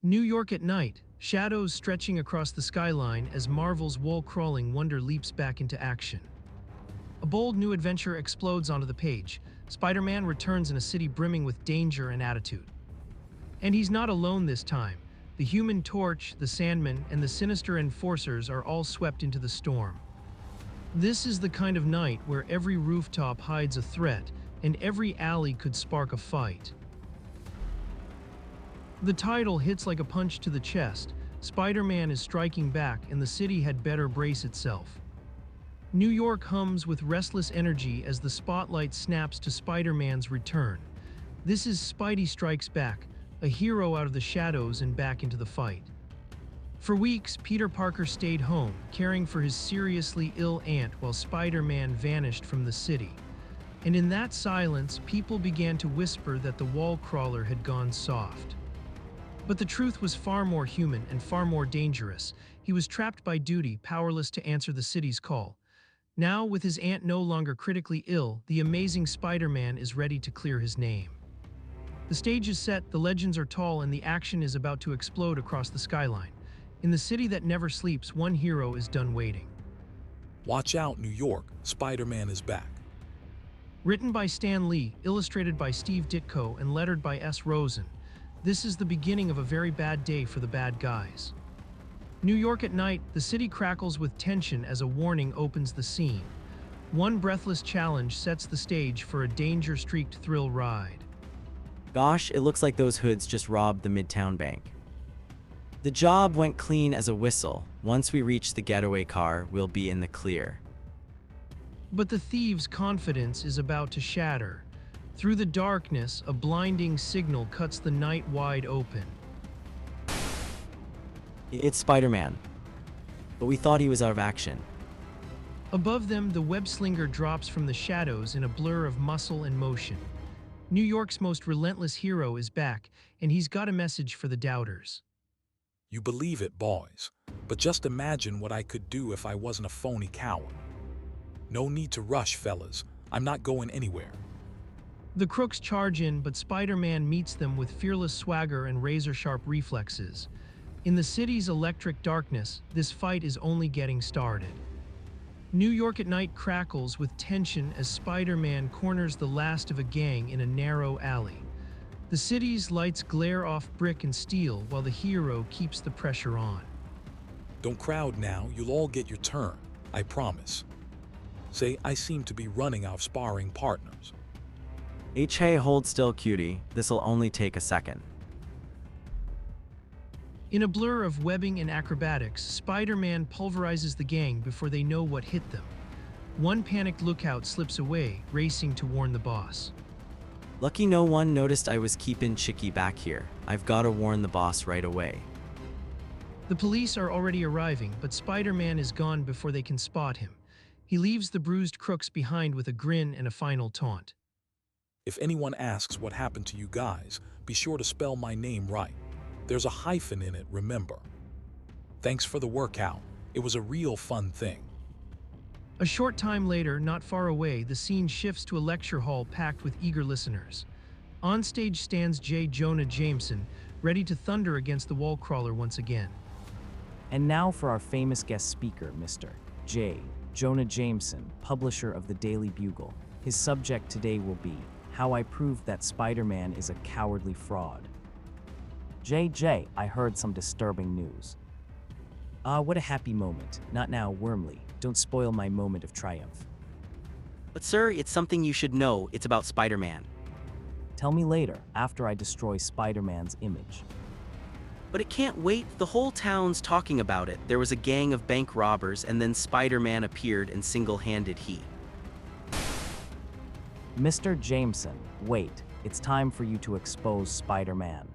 New York at night, shadows stretching across the skyline as Marvel's wall-crawling wonder leaps back into action. A bold new adventure explodes onto the page. Spider-Man returns in a city brimming with danger and attitude. And he's not alone this time. The Human Torch, the Sandman, and the sinister Enforcers are all swept into the storm. This is the kind of night where every rooftop hides a threat, and every alley could spark a fight. The title hits like a punch to the chest. Spider-Man is striking back, and the city had better brace itself. New York hums with restless energy as the spotlight snaps to Spider-Man's return. This is Spidey Strikes Back, a hero out of the shadows and back into the fight. For weeks, Peter Parker stayed home, caring for his seriously ill aunt while Spider-Man vanished from the city. And in that silence, people began to whisper that the wall crawler had gone soft. But the truth was far more human and far more dangerous. He was trapped by duty, powerless to answer the city's call. Now, with his aunt no longer critically ill, the amazing Spider-Man is ready to clear his name. The stage is set, the legends are tall, and the action is about to explode across the skyline. In the city that never sleeps, one hero is done waiting. Watch out, New York, Spider-Man is back. Written by Stan Lee, illustrated by Steve Ditko, and lettered by S. Rosen, this is the beginning of a very bad day for the bad guys. New York at night, the city crackles with tension as a warning opens the scene. One breathless challenge sets the stage for a danger-streaked thrill ride. Gosh, it looks like those hoods just robbed the Midtown Bank. The job went clean as a whistle. Once we reach the getaway car, we'll be in the clear. But the thieves' confidence is about to shatter. Through the darkness, a blinding signal cuts the night wide open. It's Spider-Man. But we thought he was out of action. Above them, the web-slinger drops from the shadows in a blur of muscle and motion. New York's most relentless hero is back, and he's got a message for the doubters. You believe it, boys. But just imagine what I could do if I wasn't a phony coward. No need to rush, fellas. I'm not going anywhere. The crooks charge in, but Spider-Man meets them with fearless swagger and razor-sharp reflexes. In the city's electric darkness, this fight is only getting started. New York at night crackles with tension as Spider-Man corners the last of a gang in a narrow alley. The city's lights glare off brick and steel while the hero keeps the pressure on. Don't crowd now, you'll all get your turn, I promise. Say, I seem to be running out of sparring partners. Hey, hold still, cutie. This'll only take a second. In a blur of webbing and acrobatics, Spider-Man pulverizes the gang before they know what hit them. One panicked lookout slips away, racing to warn the boss. Lucky no one noticed I was keeping Chicky back here. I've gotta warn the boss right away. The police are already arriving, but Spider-Man is gone before they can spot him. He leaves the bruised crooks behind with a grin and a final taunt. If anyone asks what happened to you guys, be sure to spell my name right. There's a hyphen in it, remember. Thanks for the workout. It was a real fun thing. A short time later, not far away, the scene shifts to a lecture hall packed with eager listeners. On stage stands J. Jonah Jameson, ready to thunder against the wall crawler once again. And now for our famous guest speaker, Mr. J. Jonah Jameson, publisher of the Daily Bugle. His subject today will be how I proved that Spider-Man is a cowardly fraud. JJ, I heard some disturbing news. What a happy moment. Not now, Wormley. Don't spoil my moment of triumph. But sir, it's something you should know. It's about Spider-Man. Tell me later, after I destroy Spider-Man's image. But it can't wait. The whole town's talking about it. There was a gang of bank robbers, and then Spider-Man appeared and single-handed he. Mr. Jameson, wait. It's time for you to expose Spider-Man.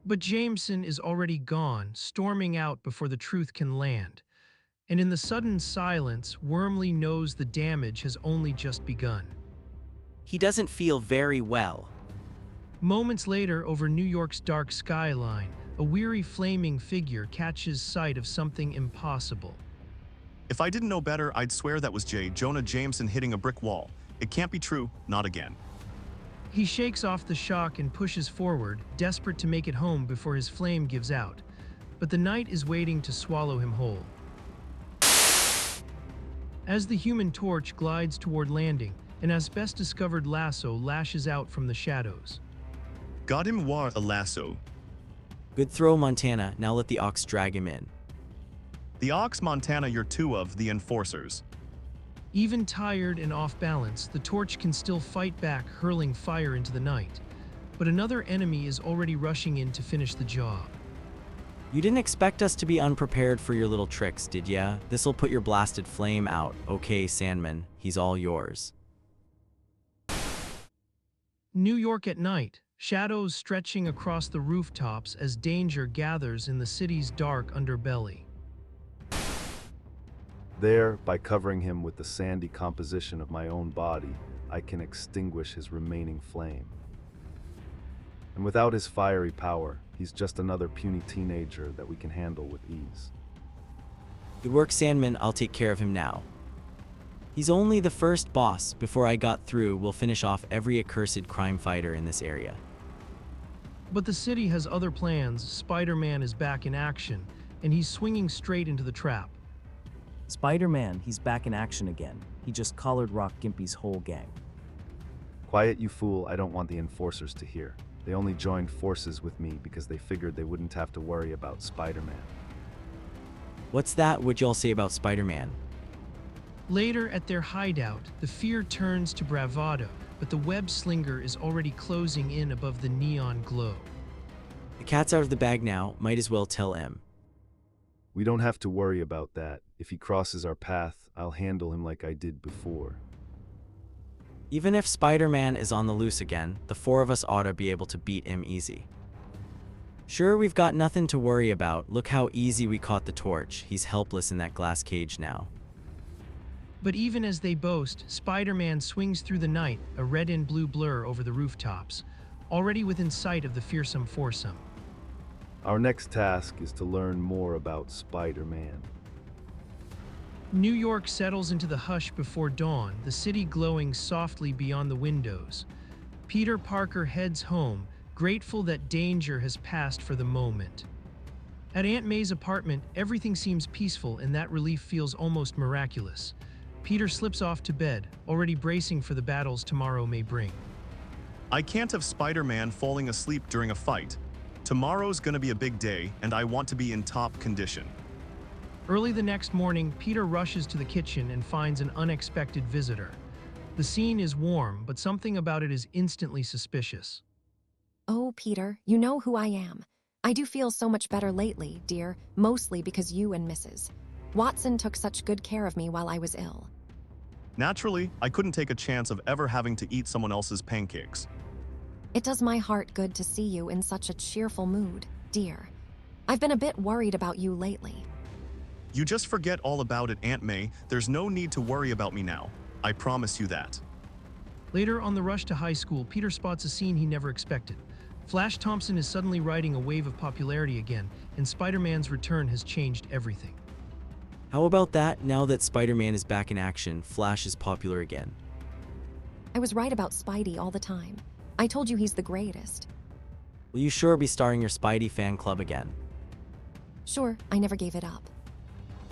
But Jameson is already gone, storming out before the truth can land. And in the sudden silence, Wormley knows the damage has only just begun. He doesn't feel very well. Moments later, over New York's dark skyline, a weary flaming figure catches sight of something impossible. If I didn't know better, I'd swear that was J. Jonah Jameson hitting a brick wall. It can't be true, not again. He shakes off the shock and pushes forward, desperate to make it home before his flame gives out. But the night is waiting to swallow him whole. As the Human Torch glides toward landing, an asbestos-covered lasso lashes out from the shadows. Got him war a lasso. Good throw, Montana. Now let the ox drag him in. The ox Montana, you're two of the enforcers. Even tired and off balance, the torch can still fight back, hurling fire into the night. But another enemy is already rushing in to finish the job. You didn't expect us to be unprepared for your little tricks, did ya? This'll put your blasted flame out. Okay, Sandman, he's all yours. New York at night, shadows stretching across the rooftops as danger gathers in the city's dark underbelly. There, by covering him with the sandy composition of my own body, I can extinguish his remaining flame. And without his fiery power, he's just another puny teenager that we can handle with ease. Good work, Sandman. I'll take care of him now. He's only the first boss. Before I got through, we'll finish off every accursed crime fighter in this area. But the city has other plans. Spider-Man is back in action, and he's swinging straight into the trap. Spider-Man, he's back in action again. He just collared Rock Gimpy's whole gang. Quiet, you fool. I don't want the enforcers to hear. They only joined forces with me because they figured they wouldn't have to worry about Spider-Man. What's that? What'd y'all say about Spider-Man? Later at their hideout, the fear turns to bravado, but the web slinger is already closing in above the neon glow. The cat's out of the bag now. Might as well tell M. We don't have to worry about that. If he crosses our path, I'll handle him like I did before. Even if Spider-Man is on the loose again, the four of us ought to be able to beat him easy. Sure, we've got nothing to worry about. Look how easy we caught the torch. He's helpless in that glass cage now. But even as they boast, Spider-Man swings through the night, a red and blue blur over the rooftops, already within sight of the fearsome foursome. Our next task is to learn more about Spider-Man. New York settles into the hush before dawn, the city glowing softly beyond the windows. Peter Parker heads home, grateful that danger has passed for the moment. At Aunt May's apartment, everything seems peaceful, and that relief feels almost miraculous. Peter slips off to bed, already bracing for the battles tomorrow may bring. I can't have Spider-Man falling asleep during a fight. Tomorrow's gonna be a big day, and I want to be in top condition. Early the next morning, Peter rushes to the kitchen and finds an unexpected visitor. The scene is warm, but something about it is instantly suspicious. Oh, Peter, you know who I am. I do feel so much better lately, dear, mostly because you and Mrs. Watson took such good care of me while I was ill. Naturally, I couldn't take a chance of ever having to eat someone else's pancakes. It does my heart good to see you in such a cheerful mood, dear. I've been a bit worried about you lately. You just forget all about it, Aunt May. There's no need to worry about me now. I promise you that. Later on the rush to high school, Peter spots a scene he never expected. Flash Thompson is suddenly riding a wave of popularity again, and Spider-Man's return has changed everything. How about that? Now that Spider-Man is back in action, Flash is popular again. I was right about Spidey all the time. I told you he's the greatest. Will you sure be starting your Spidey fan club again? Sure, I never gave it up.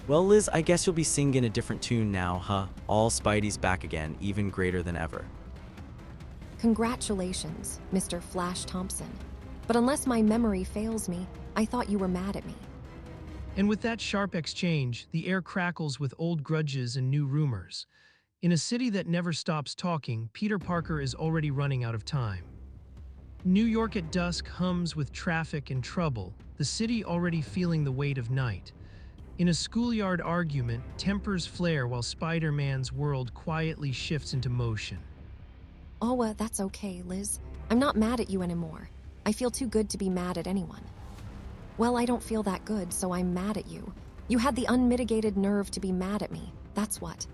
Well, Liz, I guess you'll be singing a different tune now, huh? All Spidey's back again, even greater than ever. Congratulations, Mr. Flash Thompson. But unless my memory fails me, I thought you were mad at me. And with that sharp exchange, the air crackles with old grudges and new rumors. In a city that never stops talking, Peter Parker is already running out of time. New York at dusk hums with traffic and trouble, the city already feeling the weight of night. In a schoolyard argument, tempers flare while Spider-Man's world quietly shifts into motion. Oh, that's okay, Liz. I'm not mad at you anymore. I feel too good to be mad at anyone. Well, I don't feel that good, so I'm mad at you. You had the unmitigated nerve to be mad at me, that's what.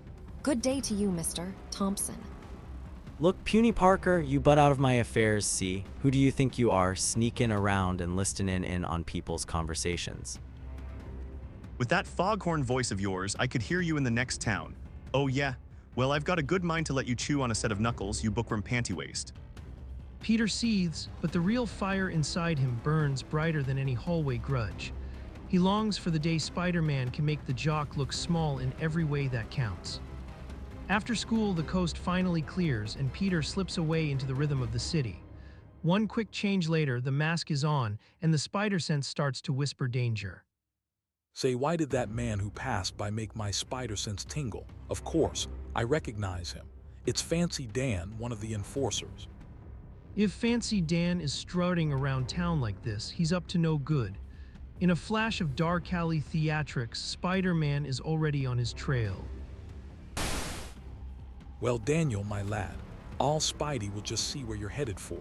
Good day to you, Mr. Thompson. Look, puny Parker, you butt out of my affairs, see? Who do you think you are, sneaking around and listening in on people's conversations? With that foghorn voice of yours, I could hear you in the next town. Oh yeah? Well, I've got a good mind to let you chew on a set of knuckles, you bookworm panty waste. Peter seethes, but the real fire inside him burns brighter than any hallway grudge. He longs for the day Spider-Man can make the jock look small in every way that counts. After school, the coast finally clears and Peter slips away into the rhythm of the city. One quick change later, the mask is on and the spider sense starts to whisper danger. Say, why did that man who passed by make my spider sense tingle? Of course, I recognize him. It's Fancy Dan, one of the enforcers. If Fancy Dan is strutting around town like this, he's up to no good. In a flash of dark alley theatrics, Spider-Man is already on his trail. Well, Daniel, my lad, all Spidey will just see where you're headed for.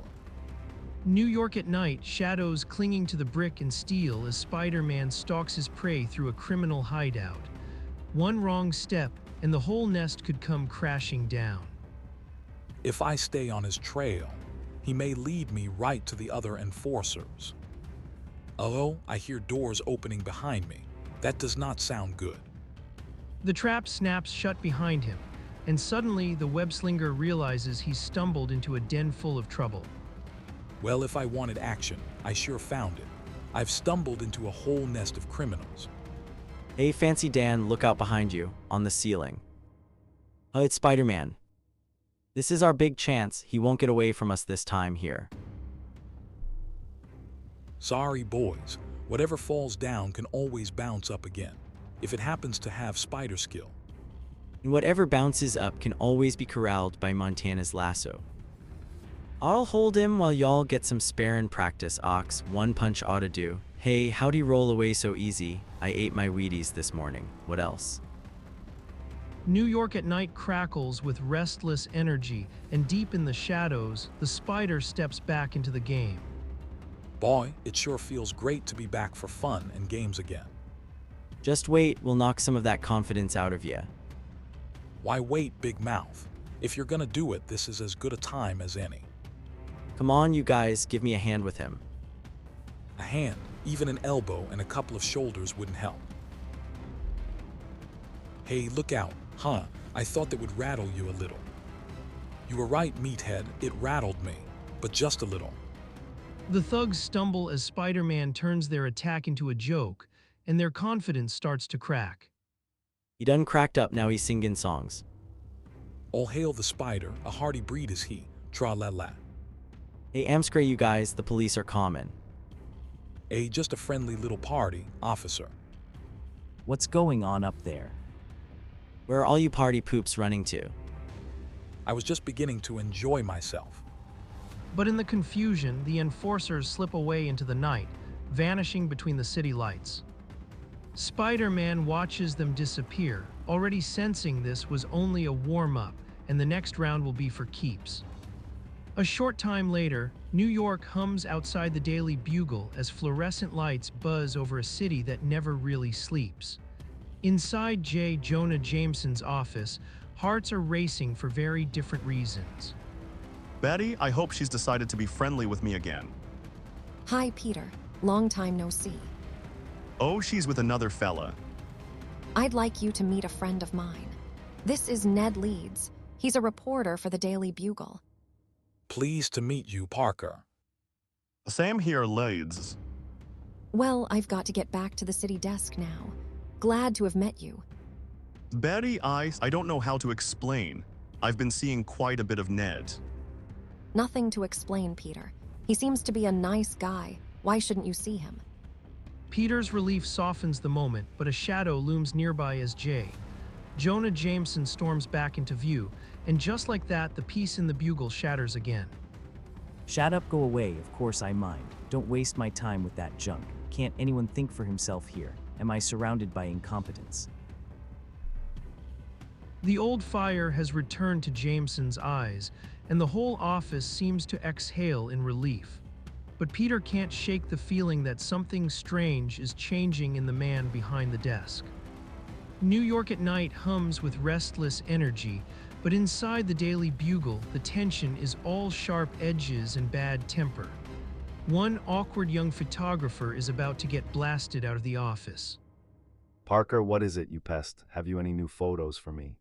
New York at night, shadows clinging to the brick and steel as Spider-Man stalks his prey through a criminal hideout. One wrong step, and the whole nest could come crashing down. If I stay on his trail, he may lead me right to the other enforcers. Although I hear doors opening behind me, that does not sound good. The trap snaps shut behind him, and suddenly the web-slinger realizes he's stumbled into a den full of trouble. Well, if I wanted action, I sure found it. I've stumbled into a whole nest of criminals. Hey, Fancy Dan, look out behind you, on the ceiling. Oh, it's Spider-Man. This is our big chance. He won't get away from us this time here. Sorry, boys. Whatever falls down can always bounce up again, if it happens to have spider skill. And whatever bounces up can always be corralled by Montana's lasso. I'll hold him while y'all get some sparring practice, Ox. One punch ought to do. Hey, how'd he roll away so easy? I ate my Wheaties this morning. What else? New York at night crackles with restless energy, and deep in the shadows, the spider steps back into the game. Boy, it sure feels great to be back for fun and games again. Just wait, we'll knock some of that confidence out of you. Why wait, big mouth? If you're gonna do it, this is as good a time as any. Come on, you guys, give me a hand with him. A hand, even an elbow and a couple of shoulders wouldn't help. Hey, look out, huh? I thought that would rattle you a little. You were right, meathead, it rattled me, but just a little. The thugs stumble as Spider-Man turns their attack into a joke, and their confidence starts to crack. He done cracked up, now he's singing songs. All hail the spider, a hardy breed is he, tra-la-la. Hey, amscray you guys, the police are common. Just a friendly little party, officer. What's going on up there? Where are all you party poops running to? I was just beginning to enjoy myself. But in the confusion, the enforcers slip away into the night, vanishing between the city lights. Spider-Man watches them disappear, already sensing this was only a warm-up, and the next round will be for keeps. A short time later, New York hums outside the Daily Bugle as fluorescent lights buzz over a city that never really sleeps. Inside J. Jonah Jameson's office, hearts are racing for very different reasons. Betty, I hope she's decided to be friendly with me again. Hi, Peter. Long time no see. Oh, she's with another fella. I'd like you to meet a friend of mine. This is Ned Leeds. He's a reporter for the Daily Bugle. Pleased to meet you, Parker. Sam here, Leeds. Well, I've got to get back to the city desk now. Glad to have met you. Betty, I don't know how to explain. I've been seeing quite a bit of Ned. Nothing to explain, Peter. He seems to be a nice guy. Why shouldn't you see him? Peter's relief softens the moment, but a shadow looms nearby as J. Jonah Jameson storms back into view, and just like that, the peace in the Bugle shatters again. Shut up, go away, of course I mind. Don't waste my time with that junk. Can't anyone think for himself here? Am I surrounded by incompetence? The old fire has returned to Jameson's eyes, and the whole office seems to exhale in relief. But Peter can't shake the feeling that something strange is changing in the man behind the desk. New York at night hums with restless energy, but inside the Daily Bugle, the tension is all sharp edges and bad temper. One awkward young photographer is about to get blasted out of the office. Parker, what is it, you pest? Have you any new photos for me?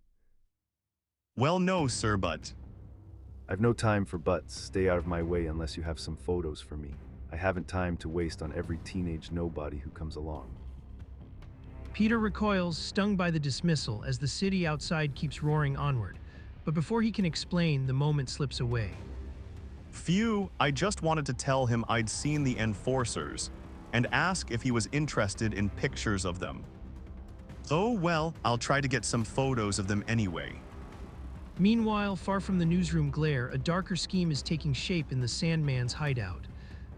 Well, no, sir, but... I've no time for buts. Stay out of my way unless you have some photos for me. I haven't time to waste on every teenage nobody who comes along. Peter recoils, stung by the dismissal, as the city outside keeps roaring onward. But before he can explain, the moment slips away. Phew, I just wanted to tell him I'd seen the enforcers and ask if he was interested in pictures of them. Oh well, I'll try to get some photos of them anyway. Meanwhile, far from the newsroom glare, a darker scheme is taking shape in the Sandman's hideout.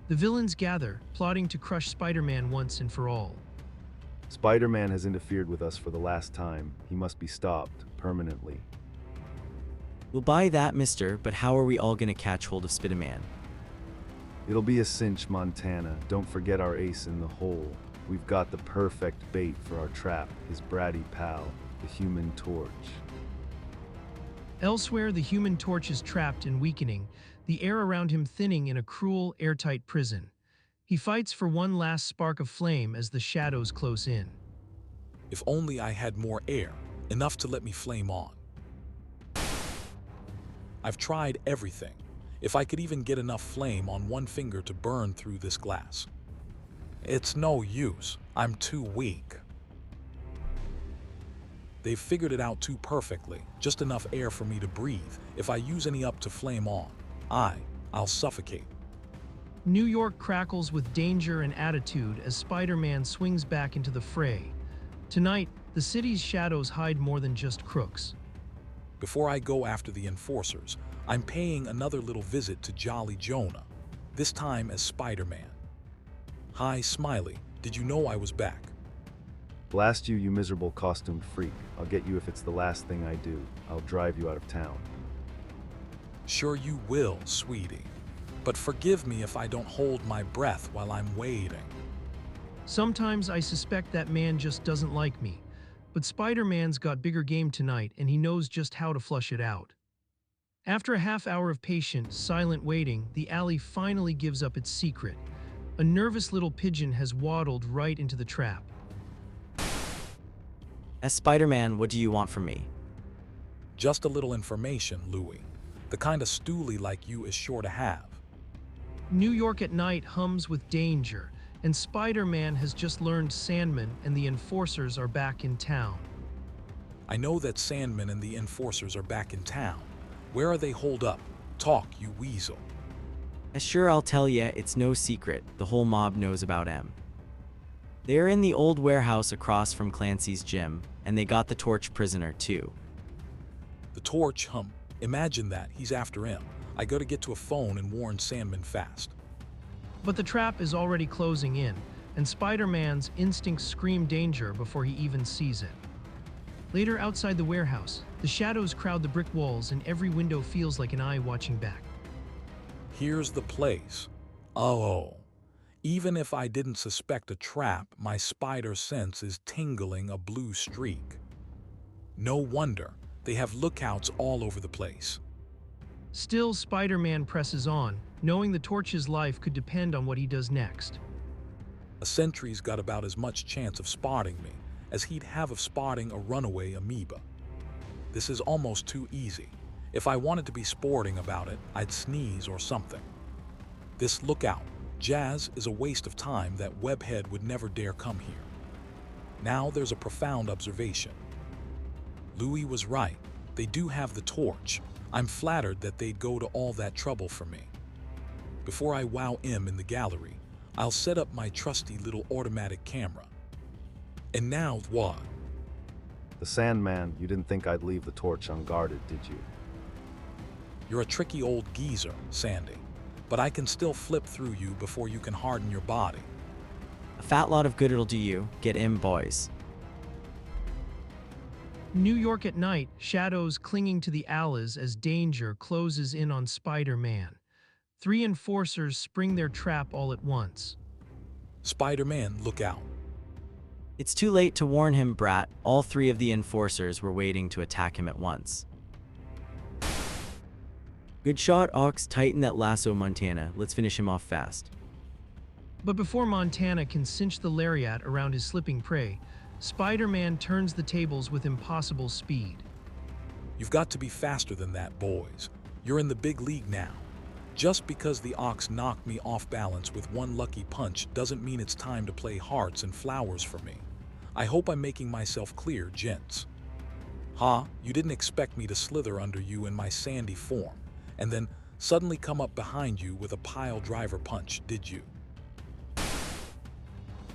The villains gather, plotting to crush Spider-Man once and for all. Spider-Man has interfered with us for the last time. He must be stopped, permanently. We'll buy that, mister, but how are we all gonna catch hold of Spiderman? It'll be a cinch, Montana. Don't forget our ace in the hole. We've got the perfect bait for our trap, his bratty pal, the Human Torch. Elsewhere, the Human Torch is trapped and weakening, the air around him thinning in a cruel, airtight prison. He fights for one last spark of flame as the shadows close in. If only I had more air, enough to let me flame on. I've tried everything. If I could even get enough flame on one finger to burn through this glass. It's no use. I'm too weak. They've figured it out too perfectly. Just enough air for me to breathe. If I use any up to flame on, I'll suffocate. New York crackles with danger and attitude as Spider-Man swings back into the fray. Tonight, the city's shadows hide more than just crooks. Before I go after the enforcers, I'm paying another little visit to Jolly Jonah, this time as Spider-Man. Hi, Smiley. Did you know I was back? Blast you, you miserable costumed freak. I'll get you if it's the last thing I do. I'll drive you out of town. Sure you will, sweetie. But forgive me if I don't hold my breath while I'm waiting. Sometimes I suspect that man just doesn't like me. But Spider-Man's got bigger game tonight, and he knows just how to flush it out. After a half hour of patient, silent waiting, the alley finally gives up its secret. A nervous little pigeon has waddled right into the trap. As Spider-Man, what do you want from me? Just a little information, Louie. The kind of stoolie like you is sure to have. New York at night hums with danger, and Spider-Man has just learned Sandman and the enforcers are back in town. I know that Sandman and the enforcers are back in town. Where are they holed up? Talk, you weasel. Sure, I'll tell ya, it's no secret. The whole mob knows about M. They're in the old warehouse across from Clancy's gym, and they got the Torch prisoner too. The Torch, imagine that, he's after him. I gotta get to a phone and warn Sandman fast. But the trap is already closing in, and Spider-Man's instincts scream danger before he even sees it. Later, outside the warehouse, the shadows crowd the brick walls and every window feels like an eye watching back. Here's the place. Oh, even if I didn't suspect a trap, my spider sense is tingling a blue streak. No wonder, they have lookouts all over the place. Still, Spider-Man presses on, knowing the Torch's life could depend on what he does next. A sentry's got about as much chance of spotting me as he'd have of spotting a runaway amoeba. This is almost too easy. If I wanted to be sporting about it, I'd sneeze or something. This lookout, Jazz, is a waste of time that Webhead would never dare come here. Now there's a profound observation. Louis was right. They do have the Torch. I'm flattered that they'd go to all that trouble for me. Before I wow M in the gallery, I'll set up my trusty little automatic camera. And now what? The Sandman, you didn't think I'd leave the Torch unguarded, did you? You're a tricky old geezer, Sandy, but I can still flip through you before you can harden your body. A fat lot of good it'll do you. Get in, boys. New York at night, shadows clinging to the alleys as danger closes in on Spider-Man. 3 enforcers spring their trap all at once. Spider-Man, look out. It's too late to warn him, brat. All 3 of the enforcers were waiting to attack him at once. Good shot, Ox. Tighten that lasso, Montana. Let's finish him off fast. But before Montana can cinch the lariat around his slipping prey, Spider-Man turns the tables with impossible speed. You've got to be faster than that, boys. You're in the big league now. Just because the ox knocked me off balance with one lucky punch doesn't mean it's time to play hearts and flowers for me. I hope I'm making myself clear, gents. You didn't expect me to slither under you in my sandy form, and then suddenly come up behind you with a pile driver punch, did you?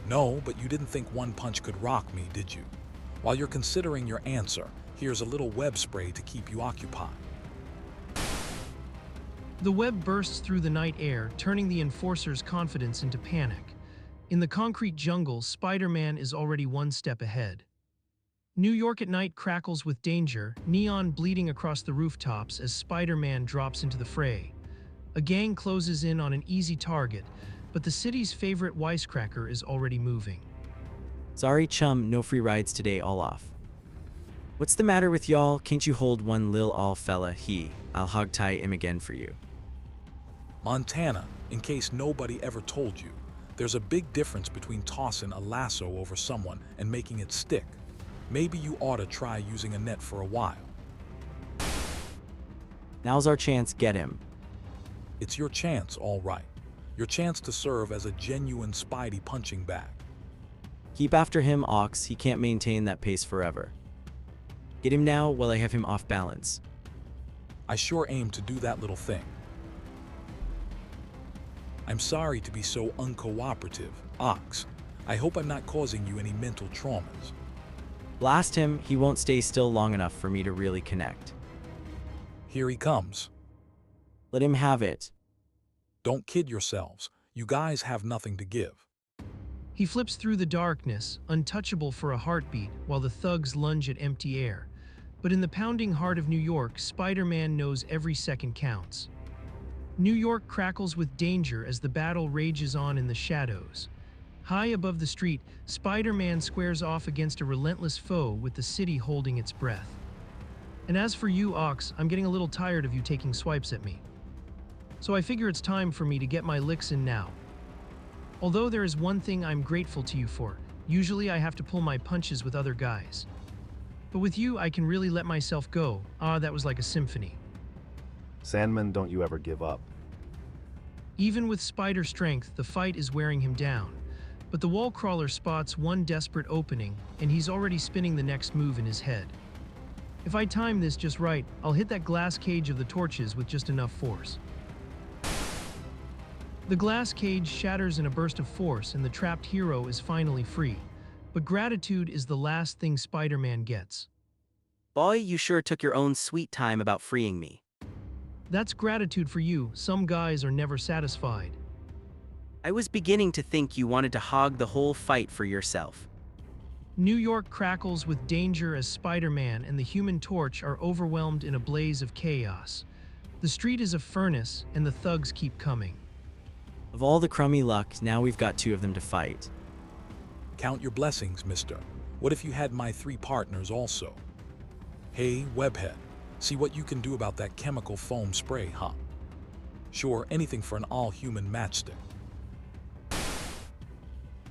No, but you didn't think one punch could rock me, did you? While you're considering your answer, here's a little web spray to keep you occupied. The web bursts through the night air, turning the enforcer's confidence into panic. In the concrete jungle, Spider-Man is already one step ahead. New York at night crackles with danger, neon bleeding across the rooftops as Spider-Man drops into the fray. A gang closes in on an easy target, but the city's favorite wisecracker is already moving. Sorry, chum, no free rides today, all off. What's the matter with y'all? Can't you hold one lil all fella? I'll hog tie him again for you. Montana, in case nobody ever told you, there's a big difference between tossing a lasso over someone and making it stick. Maybe you ought to try using a net for a while. Now's our chance, get him. It's your chance, all right. Your chance to serve as a genuine Spidey punching bag. Keep after him, Ox, he can't maintain that pace forever. Get him now while I have him off balance. I sure aim to do that little thing. I'm sorry to be so uncooperative, Ox. I hope I'm not causing you any mental traumas. Blast him, he won't stay still long enough for me to really connect. Here he comes. Let him have it. Don't kid yourselves. You guys have nothing to give. He flips through the darkness, untouchable for a heartbeat, while the thugs lunge at empty air. But in the pounding heart of New York, Spider-Man knows every second counts. New York crackles with danger as the battle rages on in the shadows. High above the street, Spider-Man squares off against a relentless foe with the city holding its breath. And as for you, Ox, I'm getting a little tired of you taking swipes at me. So I figure it's time for me to get my licks in now. Although there is one thing I'm grateful to you for, usually I have to pull my punches with other guys. But with you, I can really let myself go. That was like a symphony. Sandman, don't you ever give up. Even with spider strength, the fight is wearing him down. But the wall crawler spots one desperate opening, and he's already spinning the next move in his head. If I time this just right, I'll hit that glass cage of the torches with just enough force. The glass cage shatters in a burst of force, and the trapped hero is finally free. But gratitude is the last thing Spider-Man gets. Boy, you sure took your own sweet time about freeing me. That's gratitude for you. Some guys are never satisfied. I was beginning to think you wanted to hog the whole fight for yourself. New York crackles with danger as Spider-Man and the Human Torch are overwhelmed in a blaze of chaos. The street is a furnace, and the thugs keep coming. Of all the crummy luck, now we've got two of them to fight. Count your blessings, mister. What if you had my 3 partners also? Hey, Webhead, see what you can do about that chemical foam spray, huh? Sure, anything for an all-human matchstick.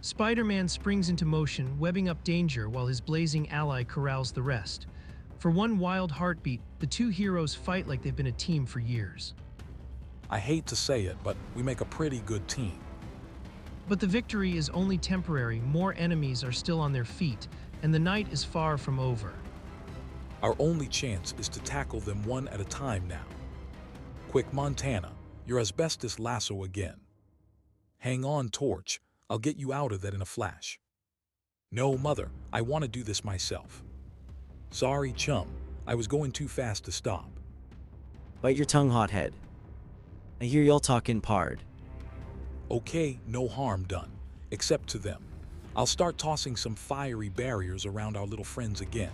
Spider-Man springs into motion, webbing up danger while his blazing ally corrals the rest. For one wild heartbeat, the two heroes fight like they've been a team for years. I hate to say it, but we make a pretty good team. But the victory is only temporary. More enemies are still on their feet, and the night is far from over. Our only chance is to tackle them one at a time now. Quick, Montana, your asbestos lasso again. Hang on, Torch. I'll get you out of that in a flash. No, Mother, I want to do this myself. Sorry, chum. I was going too fast to stop. Bite your tongue, hothead. I hear y'all talking pard. Okay, no harm done, except to them. I'll start tossing some fiery barriers around our little friends again.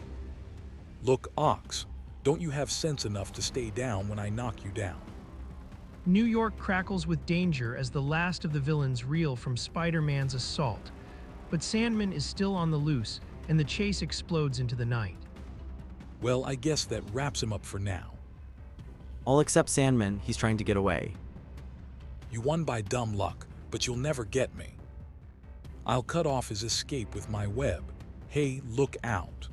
Look, Ox, don't you have sense enough to stay down when I knock you down? New York crackles with danger as the last of the villains reel from Spider-Man's assault. But Sandman is still on the loose, and the chase explodes into the night. Well, I guess that wraps him up for now. All except Sandman, he's trying to get away. You won by dumb luck, but you'll never get me. I'll cut off his escape with my web. Hey, look out.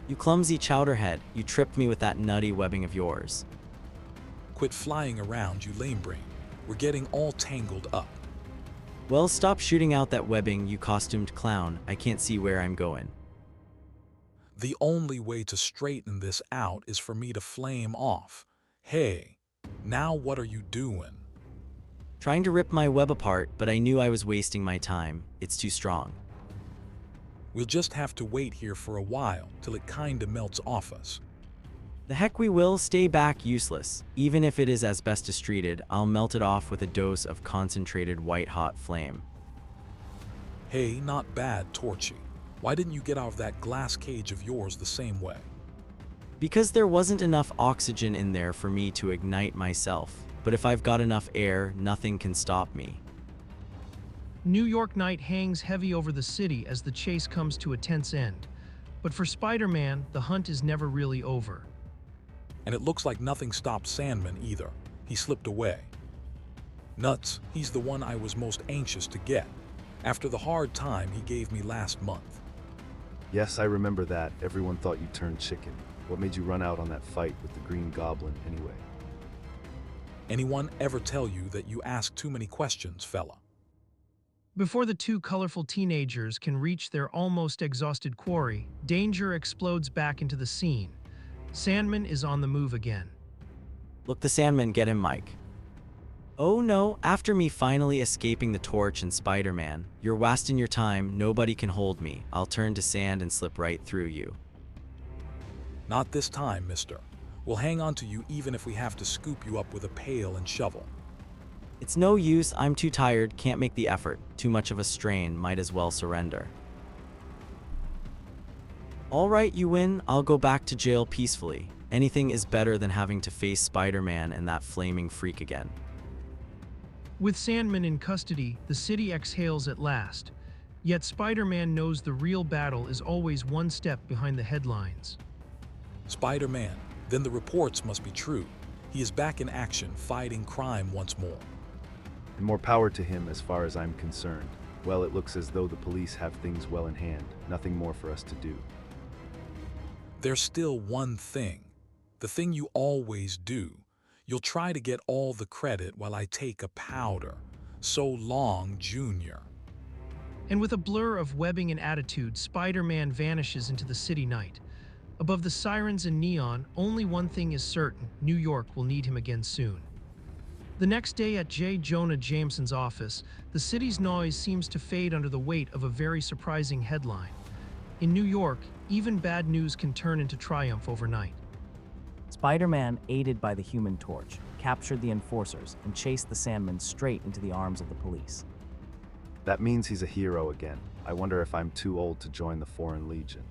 You clumsy chowderhead, you tripped me with that nutty webbing of yours. Quit flying around, you lame brain. We're getting all tangled up. Well, stop shooting out that webbing, you costumed clown. I can't see where I'm going. The only way to straighten this out is for me to flame off. Hey, now what are you doing? Trying to rip my web apart, but I knew I was wasting my time. It's too strong. We'll just have to wait here for a while till it kinda melts off us. The heck we will. Stay back, useless. Even if it is asbestos treated, I'll melt it off with a dose of concentrated white-hot flame. Hey, not bad, Torchy. Why didn't you get out of that glass cage of yours the same way? Because there wasn't enough oxygen in there for me to ignite myself. But if I've got enough air, nothing can stop me. New York night hangs heavy over the city as the chase comes to a tense end. But for Spider-Man, the hunt is never really over. And it looks like nothing stopped Sandman either. He slipped away. Nuts, he's the one I was most anxious to get, after the hard time he gave me last month. Yes, I remember that. Everyone thought you turned chicken. What made you run out on that fight with the Green Goblin anyway? Anyone ever tell you that you ask too many questions, fella? Before the two colorful teenagers can reach their almost exhausted quarry, danger explodes back into the scene. Sandman is on the move again. Look, the Sandman, get him, Mike. Oh no, after me finally escaping the torch and Spider-Man, you're wasting your time, nobody can hold me. I'll turn to sand and slip right through you. Not this time, mister. We'll hang on to you even if we have to scoop you up with a pail and shovel. It's no use, I'm too tired, can't make the effort. Too much of a strain, might as well surrender. All right, you win, I'll go back to jail peacefully. Anything is better than having to face Spider-Man and that flaming freak again. With Sandman in custody, the city exhales at last. Yet Spider-Man knows the real battle is always one step behind the headlines. Spider-Man, then the reports must be true. He is back in action, fighting crime once more. And more power to him as far as I'm concerned. Well, it looks as though the police have things well in hand. Nothing more for us to do. There's still one thing. The thing you always do. You'll try to get all the credit while I take a powder. So long, Junior. And with a blur of webbing and attitude, Spider-Man vanishes into the city night. Above the sirens and neon, only one thing is certain: New York will need him again soon. The next day at J. Jonah Jameson's office, the city's noise seems to fade under the weight of a very surprising headline. In New York, even bad news can turn into triumph overnight. Spider-Man, aided by the Human Torch, captured the enforcers and chased the Sandman straight into the arms of the police. That means he's a hero again. I wonder if I'm too old to join the Foreign Legion.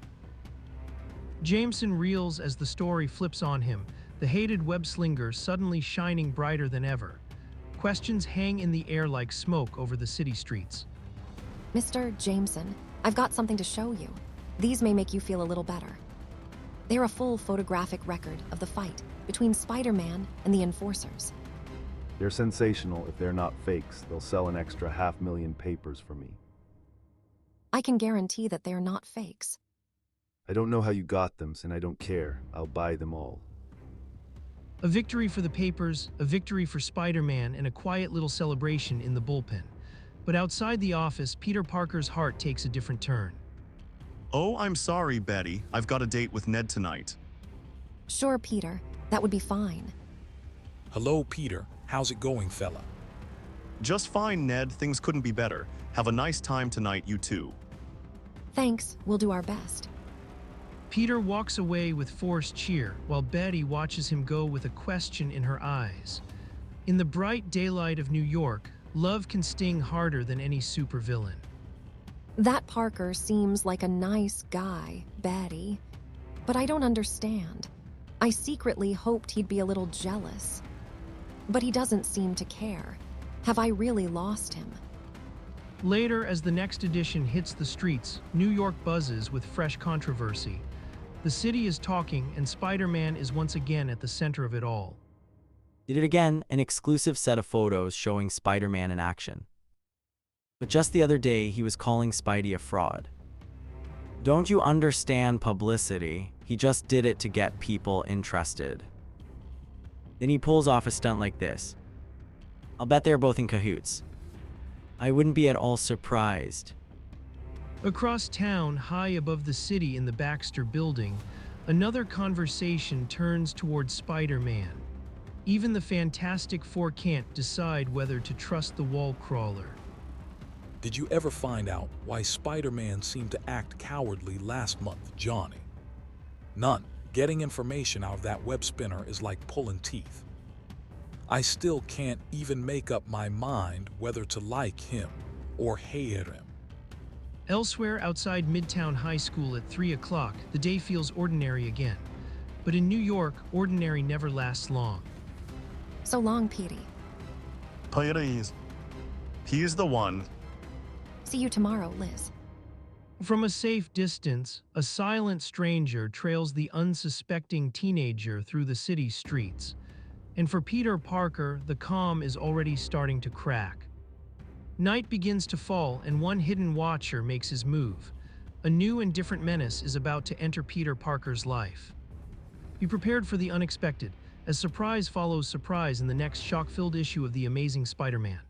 Jameson reels as the story flips on him, the hated web-slinger suddenly shining brighter than ever. Questions hang in the air like smoke over the city streets. Mr. Jameson, I've got something to show you. These may make you feel a little better. They're a full photographic record of the fight between Spider-Man and the enforcers. They're sensational. If they're not fakes, they'll sell an extra 500,000 papers for me. I can guarantee that they're not fakes. I don't know how you got them, and I don't care. I'll buy them all. A victory for the papers, a victory for Spider-Man, and a quiet little celebration in the bullpen. But outside the office, Peter Parker's heart takes a different turn. Oh, I'm sorry, Betty. I've got a date with Ned tonight. Sure, Peter. That would be fine. Hello, Peter. How's it going, fella? Just fine, Ned. Things couldn't be better. Have a nice time tonight, you two. Thanks, we'll do our best. Peter walks away with forced cheer, while Betty watches him go with a question in her eyes. In the bright daylight of New York, love can sting harder than any supervillain. That Parker seems like a nice guy, Betty. But I don't understand. I secretly hoped he'd be a little jealous. But he doesn't seem to care. Have I really lost him? Later, as the next edition hits the streets, New York buzzes with fresh controversy. The city is talking, and Spider-Man is once again at the center of it all. Did it again, an exclusive set of photos showing Spider-Man in action. But just the other day, he was calling Spidey a fraud. Don't you understand publicity? He just did it to get people interested. Then he pulls off a stunt like this. I'll bet they're both in cahoots. I wouldn't be at all surprised. Across town, high above the city in the Baxter building, another conversation turns towards Spider-Man. Even the Fantastic Four can't decide whether to trust the wall crawler. Did you ever find out why Spider-Man seemed to act cowardly last month, Johnny? None. Getting information out of that web spinner is like pulling teeth. I still can't even make up my mind whether to like him or hate him. Elsewhere outside Midtown High School at 3 o'clock, the day feels ordinary again. But in New York, ordinary never lasts long. So long, Petey. Please. He's the one. See you tomorrow, Liz. From a safe distance, a silent stranger trails the unsuspecting teenager through the city streets. And for Peter Parker, the calm is already starting to crack. Night begins to fall, and one hidden watcher makes his move. A new and different menace is about to enter Peter Parker's life. Be prepared for the unexpected, as surprise follows surprise in the next shock-filled issue of The Amazing Spider-Man.